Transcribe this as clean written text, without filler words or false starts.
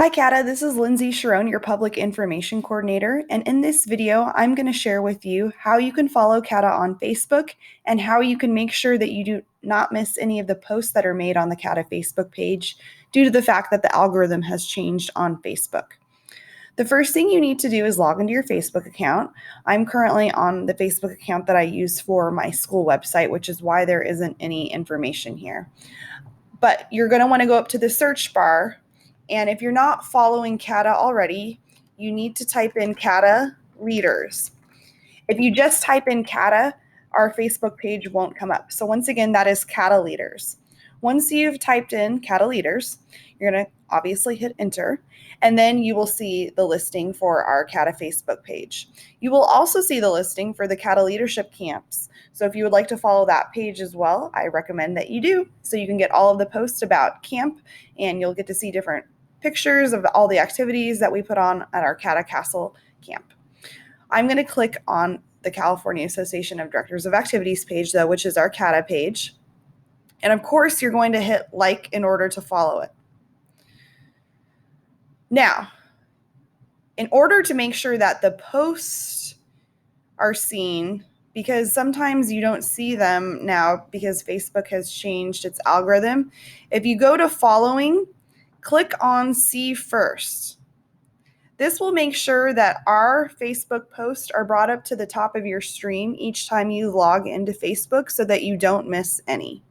Hi CADA, this is Lindsay Sharon, your Public Information Coordinator, and in this video, I'm going to share with you how you can follow CADA on Facebook and how you can make sure that you do not miss any of the posts that are made on the CADA Facebook page due to the fact that the algorithm has changed on Facebook. The first thing you need to do is log into your Facebook account. I'm currently on the Facebook account that I use for my school website, which is why there isn't any information here. But you're going to want to go up to the search bar, and if you're not following CADA already, you need to type in CADA Leaders. If you just type in CADA, our Facebook page won't come up. So once again, that is CADA Leaders. Once you've typed in CADA Leaders, you're going to obviously hit enter, and then you will see the listing for our CADA Facebook page. You will also see the listing for the CADA Leadership Camps. So if you would like to follow that page as well, I recommend that you do, so you can get all of the posts about camp, and you'll get to see different pictures of all the activities that we put on at our CADA Castle camp. I'm going to click on the California Association of Directors of Activities page, though, which is our CADA page. And of course, you're going to hit like in order to follow it. Now, in order to make sure that the posts are seen, because sometimes you don't see them now because Facebook has changed its algorithm, if you go to following, click on see first. This will make sure that our Facebook posts are brought up to the top of your stream each time you log into Facebook so that you don't miss any.